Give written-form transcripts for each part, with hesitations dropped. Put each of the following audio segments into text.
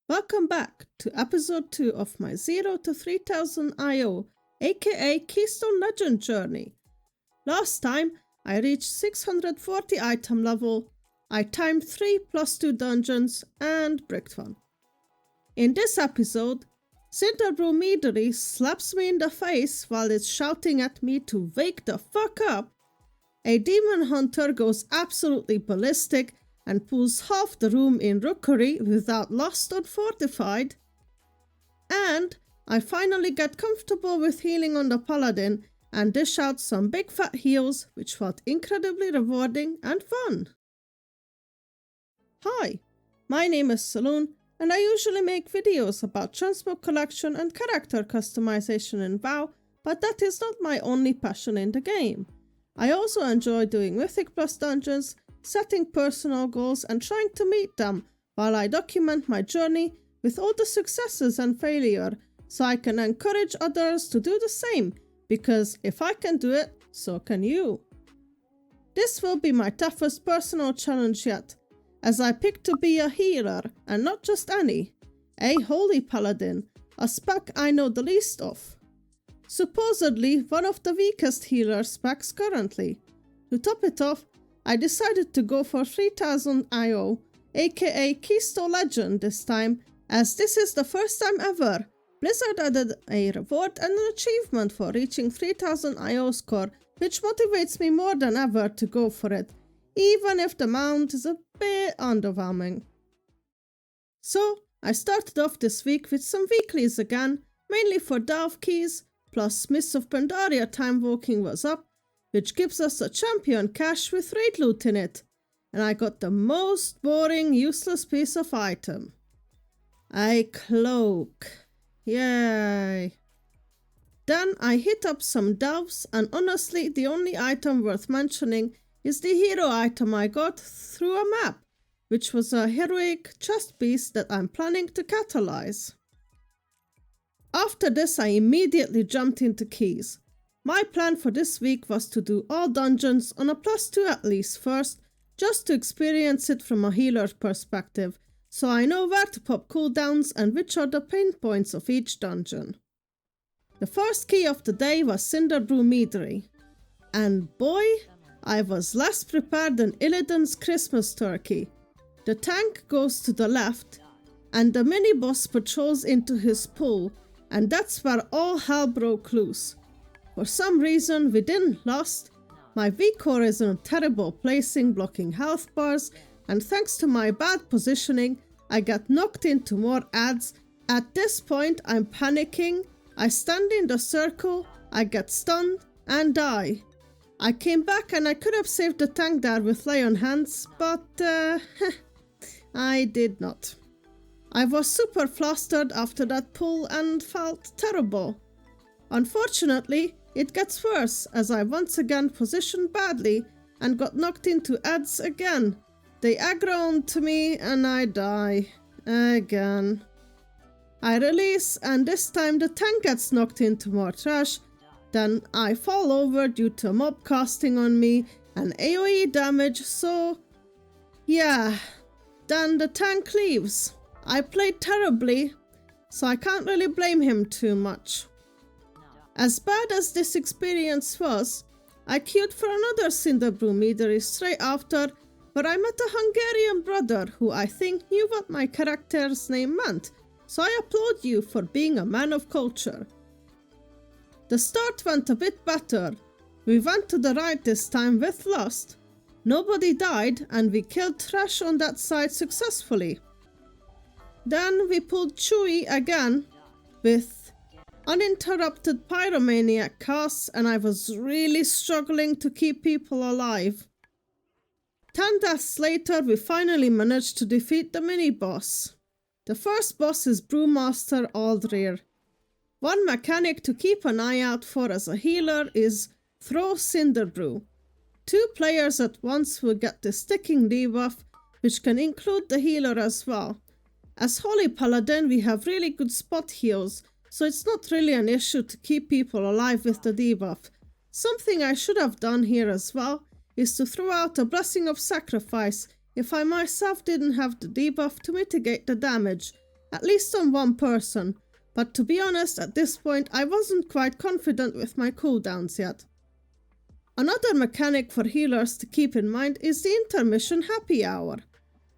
Welcome back to episode 2 of my 0 to 3000 IO, aka Keystone Legend journey. Last time I reached 640 item level, I timed 3 plus 2 dungeons and bricked one. In this episode, Cinderbrew Madness slaps me in the face while it's shouting at me to wake the fuck up. A demon hunter goes absolutely ballistic and pulls half the room in rookery without lost or fortified. And I finally get comfortable with healing on the Paladin and dish out some big fat heals, which felt incredibly rewarding and fun. Hi, my name is Saloon, and I usually make videos about transmog collection and character customization in WoW, but that is not my only passion in the game. I also enjoy doing Mythic Plus dungeons, setting personal goals and trying to meet them while I document my journey with all the successes and failure so I can encourage others to do the same, because if I can do it, so can you. This will be my toughest personal challenge yet, as I picked to be a healer and not just any, a holy paladin, a spec I know the least of. Supposedly one of the weakest healer specs currently. To top it off, I decided to go for 3000 IO, aka Keystone Legend this time, as this is the first time ever Blizzard added a reward and an achievement for reaching 3000 IO score, which motivates me more than ever to go for it, even if the mount is a bit underwhelming. So I started off this week with some weeklies again, mainly for Delve keys, plus Mists of Pandaria time walking was up, which gives us a champion cache with raid loot in it, and I got the most boring, useless piece of item. A cloak. Yay. Then I hit up some delves, and honestly the only item worth mentioning is the hero item I got through a map, which was a heroic chest piece that I'm planning to catalyze. After this I immediately jumped into keys. My plan for this week was to do all dungeons on a +2 at least first, just to experience it from a healer's perspective, so I know where to pop cooldowns and which are the pain points of each dungeon. The first key of the day was Cinderbrew Madness, and boy, I was less prepared than Illidan's Christmas turkey. The tank goes to the left, and the mini-boss patrols into his pool, and that's where all hell broke loose. For some reason we didn't lost, my V-core is in a terrible placing blocking health bars, and thanks to my bad positioning, I get knocked into more adds. At this point I'm panicking, I stand in the circle, I get stunned, and die. I came back and I could have saved the tank there with lay on hands, but I did not. I was super flustered after that pull and felt terrible. Unfortunately, it gets worse as I once again positioned badly and got knocked into adds again. They aggro onto me and I die. Again. I release and this time the tank gets knocked into more trash. Then I fall over due to a mob casting on me and AoE damage, so yeah. Then the tank leaves. I played terribly, so I can't really blame him too much. As bad as this experience was, I queued for another Cinderbrew Madness straight after, but I met a Hungarian brother who I think knew what my character's name meant, so I applaud you for being a man of culture. The start went a bit better. We went to the right this time with Lust. Nobody died and we killed trash on that side successfully. Then we pulled Chewy again with uninterrupted pyromaniac casts, and I was really struggling to keep people alive. 10 deaths later we finally managed to defeat the mini-boss. The first boss is Brewmaster Aldrir. One mechanic to keep an eye out for as a healer is Throw Cinderbrew. 2 players at once will get the sticking debuff, which can include the healer as well. As Holy Paladin we have really good spot heals, so it's not really an issue to keep people alive with the debuff. Something I should have done here as well is to throw out a Blessing of Sacrifice if I myself didn't have the debuff to mitigate the damage, at least on one person, but to be honest, at this point I wasn't quite confident with my cooldowns yet. Another mechanic for healers to keep in mind is the intermission happy hour.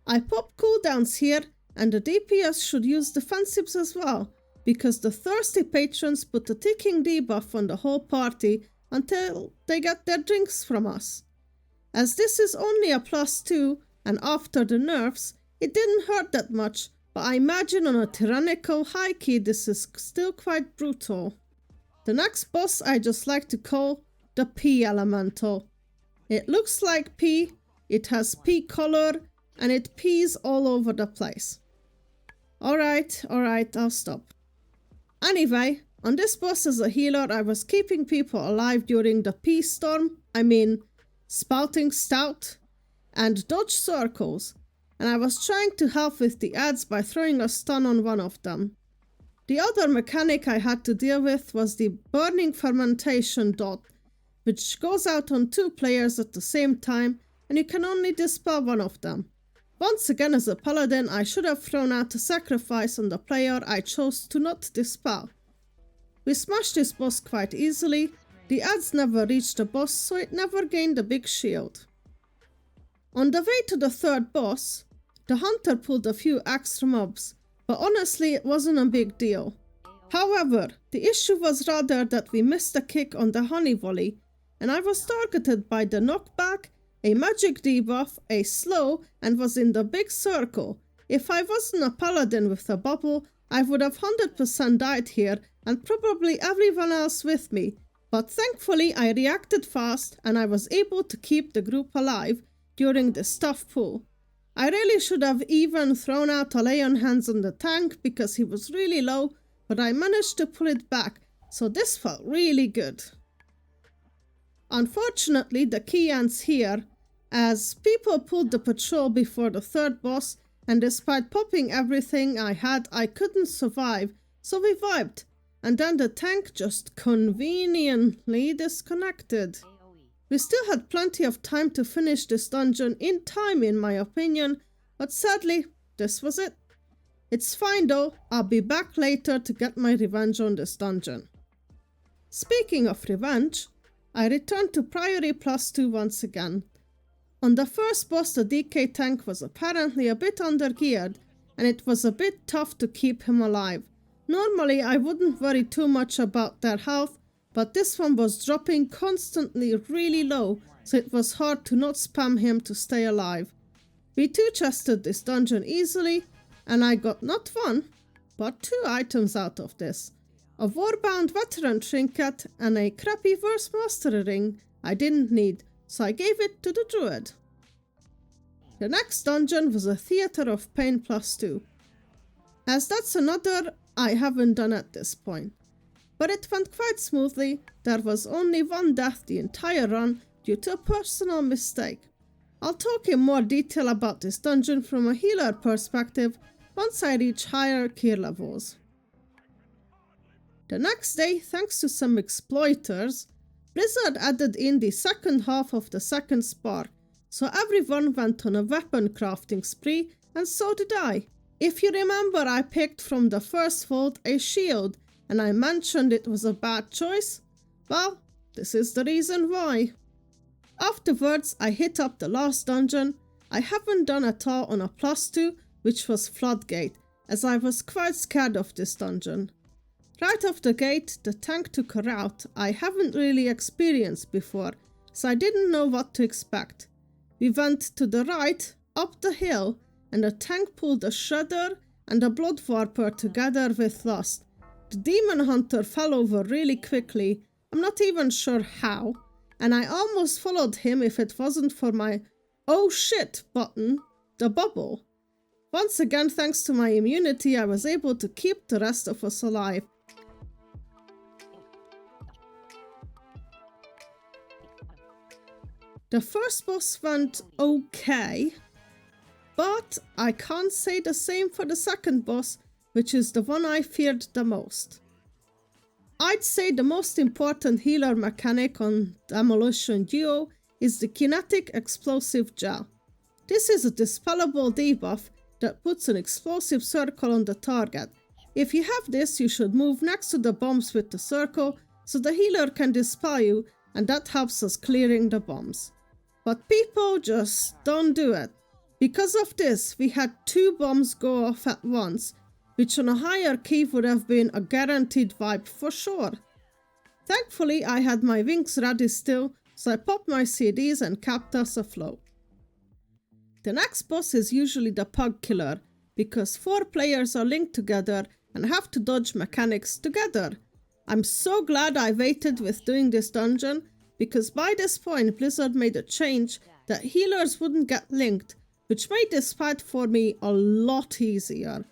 I pop cooldowns here, and the DPS should use defensives as well, because the thirsty patrons put a ticking debuff on the whole party until they get their drinks from us. As this is only a +2, and after the nerfs, it didn't hurt that much, but I imagine on a tyrannical high key this is still quite brutal. The next boss I just like to call the P Elemental. It looks like pee, it has pea color, and it pees all over the place. Alright, I'll stop. Anyway, on this boss as a healer I was keeping people alive during the pea storm, spouting stout, and dodge circles, and I was trying to help with the ads by throwing a stun on one of them. The other mechanic I had to deal with was the burning fermentation dot, which goes out on 2 players at the same time, and you can only dispel one of them. Once again, as a paladin, I should have thrown out a sacrifice on the player I chose to not dispel. We smashed this boss quite easily. The ads never reached the boss, so it never gained a big shield. On the way to the third boss, the hunter pulled a few extra mobs, but honestly it wasn't a big deal. However, the issue was rather that we missed a kick on the honey volley, and I was targeted by the knockback, a magic debuff, a slow, and was in the big circle. If I wasn't a paladin with a bubble, I would have 100% died here, and probably everyone else with me, but thankfully I reacted fast and I was able to keep the group alive during this tough pull. I really should have even thrown out a lay on hands on the tank because he was really low, but I managed to pull it back, so this felt really good. Unfortunately, the key ends here, as people pulled the patrol before the third boss, and despite popping everything I had, I couldn't survive, so we vibed, and then the tank just conveniently disconnected. We still had plenty of time to finish this dungeon in time in my opinion, but sadly, this was it. It's fine though, I'll be back later to get my revenge on this dungeon. Speaking of revenge, I returned to priory +2 once again. On the first boss, the DK tank was apparently a bit undergeared, and it was a bit tough to keep him alive. Normally I wouldn't worry too much about their health, but this one was dropping constantly really low, so it was hard to not spam him to stay alive. We 2-chested this dungeon easily, and I got not 1, but 2 items out of this. A Warbound Veteran trinket and a crappy Verse Mastery ring I didn't need, so I gave it to the druid. The next dungeon was a Theatre of Pain +2. As that's another I haven't done at this point. But it went quite smoothly, there was only 1 death the entire run due to a personal mistake. I'll talk in more detail about this dungeon from a healer perspective once I reach higher gear levels. The next day, thanks to some exploiters, Blizzard added in the second half of the second spark, so everyone went on a weapon crafting spree, and so did I. If you remember, I picked from the first vault a shield, and I mentioned it was a bad choice. Well, this is the reason why. Afterwards, I hit up the last dungeon I haven't done at all on a +2, which was Floodgate, as I was quite scared of this dungeon. Right off the gate, the tank took a route I haven't really experienced before, so I didn't know what to expect. We went to the right, up the hill, and the tank pulled a Shredder and a Blood Warper together with Lust. The Demon Hunter fell over really quickly, I'm not even sure how, and I almost followed him if it wasn't for my "oh shit" button, the bubble. Once again, thanks to my immunity, I was able to keep the rest of us alive. The first boss went okay, but I can't say the same for the second boss, which is the one I feared the most. I'd say the most important healer mechanic on Demolition Duo is the Kinetic Explosive Gel. This is a dispellable debuff, that puts an explosive circle on the target. If you have this, you should move next to the bombs with the circle so the healer can dispel you, and that helps us clearing the bombs. But people just don't do it. Because of this, we had 2 bombs go off at once, which on a higher key would have been a guaranteed wipe for sure. Thankfully, I had my wings ready still, so I popped my CDs and kept us afloat. The next boss is usually the pug killer, because 4 players are linked together and have to dodge mechanics together. I'm so glad I waited with doing this dungeon, because by this point Blizzard made a change that healers wouldn't get linked, which made this fight for me a lot easier.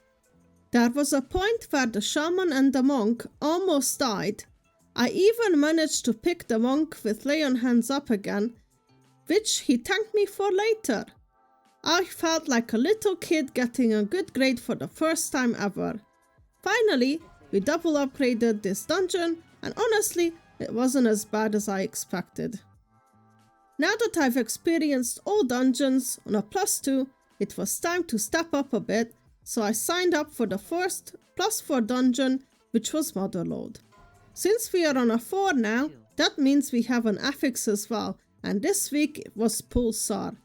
There was a point where the shaman and the monk almost died. I even managed to pick the monk with lay on hands up again, which he thanked me for later. I felt like a little kid getting a good grade for the first time ever. Finally, we double upgraded this dungeon, and honestly, it wasn't as bad as I expected. Now that I've experienced all dungeons on a +2, it was time to step up a bit, so I signed up for the first +4 dungeon, which was Motherlode. Since we are on a 4 now, that means we have an affix as well, and this week it was Pulsar.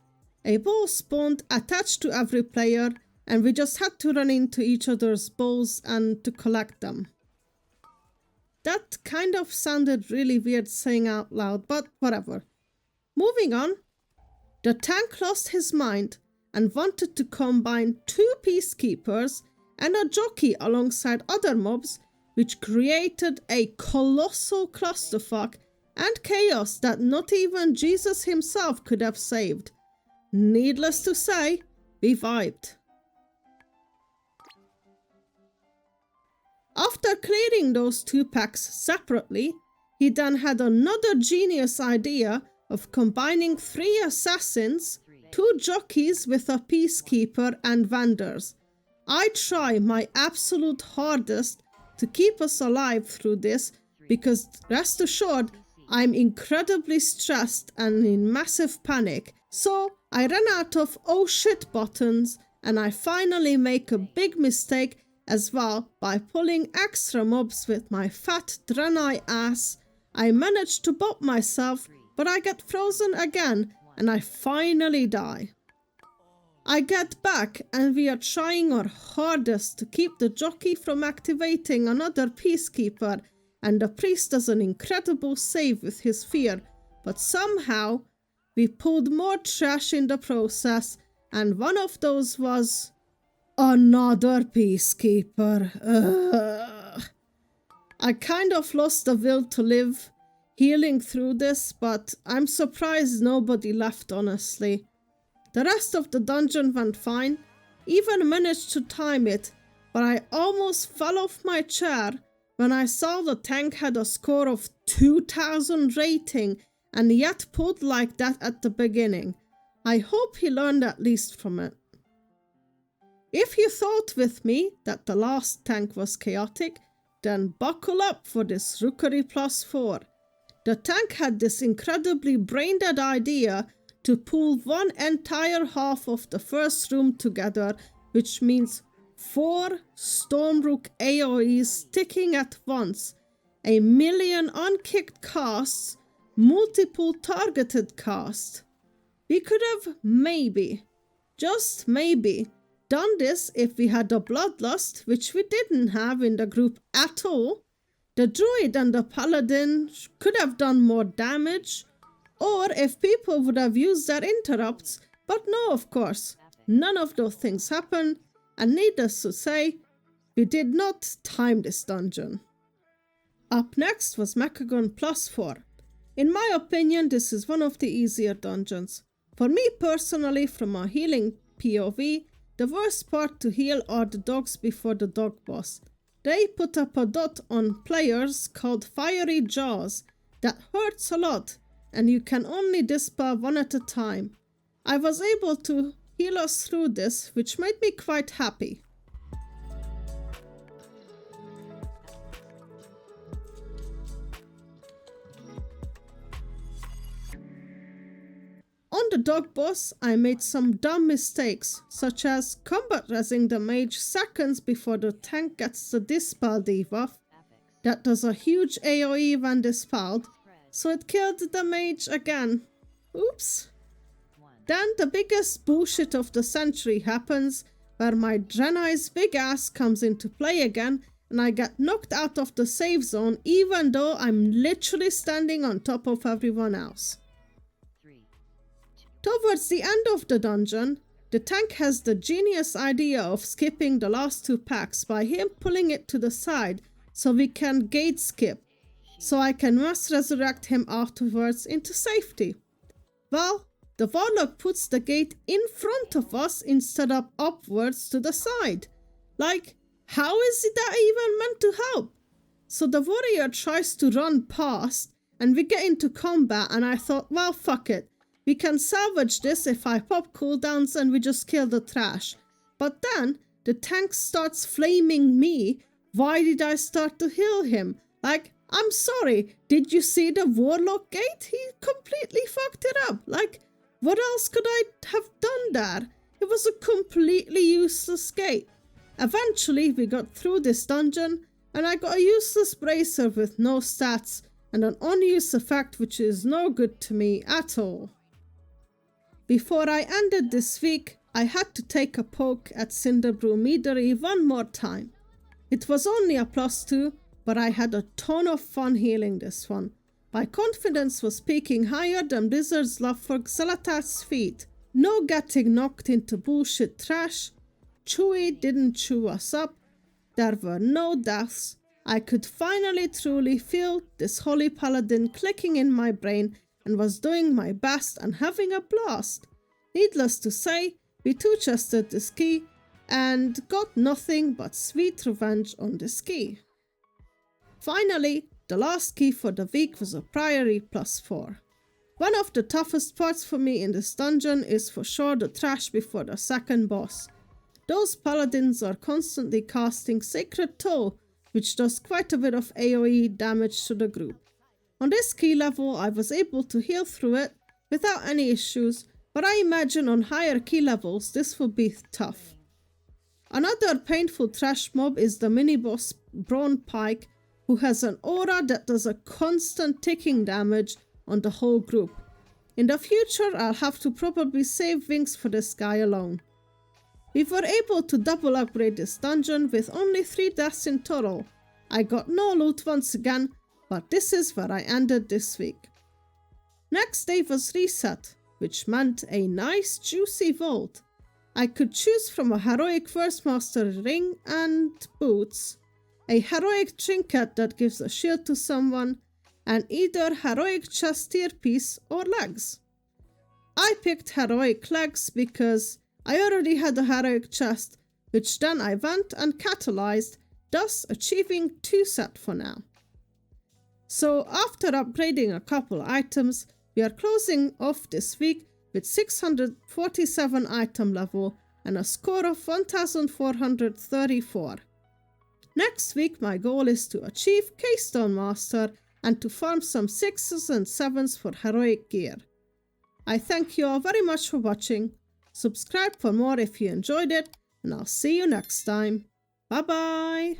A ball spawned attached to every player, and we just had to run into each other's balls and to collect them. That kind of sounded really weird saying out loud, but whatever. Moving on, the tank lost his mind and wanted to combine 2 peacekeepers and a jockey alongside other mobs, which created a colossal clusterfuck and chaos that not even Jesus himself could have saved. Needless to say, we vibed. After clearing those 2 packs separately, he then had another genius idea of combining 3 assassins, 2 jockeys with a peacekeeper and vendors. I try my absolute hardest to keep us alive through this, because rest assured, I'm incredibly stressed and in massive panic. So I ran out of oh shit buttons, and I finally make a big mistake as well by pulling extra mobs with my fat Draenei ass. I managed to bop myself, but I get frozen again and I finally die. I get back and we are trying our hardest to keep the jockey from activating another peacekeeper, and the priest does an incredible save with his fear, but somehow we pulled more trash in the process, and one of those was another peacekeeper. I kind of lost the will to live healing through this, but I'm surprised nobody left, honestly. The rest of the dungeon went fine, even managed to time it, but I almost fell off my chair when I saw the tank had a score of 2000 rating and yet pulled like that at the beginning. I hope he learned at least from it. If you thought with me that the last tank was chaotic, then buckle up for this Rookery +4. The tank had this incredibly brain-dead idea to pull one entire half of the first room together, which means 4 Stormrook AoEs ticking at once, a million unkicked casts, multiple targeted casts. We could have maybe, just maybe, done this if we had a Bloodlust, which we didn't have in the group at all. The Druid and the Paladin could have done more damage, or if people would have used their interrupts, but no, of course, none of those things happened, and needless to say, we did not time this dungeon. Up next was Mechagon +4. In my opinion, this is one of the easier dungeons. For me personally, from a healing POV, the worst part to heal are the dogs before the dog boss. They put up a dot on players called Fiery Jaws that hurts a lot, and you can only dispel one at a time. I was able to heal us through this, which made me quite happy. On the dog boss, I made some dumb mistakes, such as combat resing the mage seconds before the tank gets the dispel debuff. That does a huge AoE when dispelled, so it killed the mage again. Oops. Then the biggest bullshit of the century happens, where my Draenei's big ass comes into play again, and I get knocked out of the save zone even though I'm literally standing on top of everyone else. Towards the end of the dungeon, the tank has the genius idea of skipping the last 2 packs by him pulling it to the side so we can gate skip, so I can mass resurrect him afterwards into safety. Well, the Warlock puts the gate in front of us instead of upwards to the side. Like, how is it that even meant to help? So the warrior tries to run past and we get into combat, and I thought, well, fuck it. We can salvage this if I pop cooldowns and we just kill the trash. But then the tank starts flaming me. Why did I start to heal him? Like, I'm sorry, did you see the Warlock gate? He completely fucked it up. Like, what else could I have done there? It was a completely useless gate. Eventually, we got through this dungeon, and I got a useless bracer with no stats, and an unused effect which is no good to me at all. Before I ended this week, I had to take a poke at Cinderbrew Madness one more time. It was only a +2, but I had a ton of fun healing this one. My confidence was peaking higher than Blizzard's love for Xalatath's feet. No getting knocked into bullshit trash. Chewy didn't chew us up. There were no deaths. I could finally truly feel this holy paladin clicking in my brain and was doing my best and having a blast. Needless to say, we two-chested the ski and got nothing but sweet revenge on the ski. Finally, the last key for the week was a priory +4. One of the toughest parts for me in this dungeon is for sure the trash before the second boss. Those paladins are constantly casting Sacred Toe, which does quite a bit of AoE damage to the group. On this key level, I was able to heal through it without any issues, but I imagine on higher key levels this will be tough. Another painful trash mob is the mini-boss Brawn Pike, who has an aura that does a constant ticking damage on the whole group. In the future, I'll have to probably save wings for this guy alone. We were able to double upgrade this dungeon with only 3 deaths in total. I got no loot once again, but this is where I ended this week. Next day was reset, which meant a nice juicy vault. I could choose from a heroic First Master ring and boots, a heroic trinket that gives a shield to someone, and either heroic chest earpiece or legs. I picked heroic legs because I already had a heroic chest, which then I went and catalyzed, thus achieving 2 set for now. So after upgrading a couple items, we are closing off this week with 647 item level and a score of 1434. Next week my goal is to achieve Keystone Master and to farm some 6s and 7s for heroic gear. I thank you all very much for watching. Subscribe for more if you enjoyed it, and I'll see you next time. Bye bye!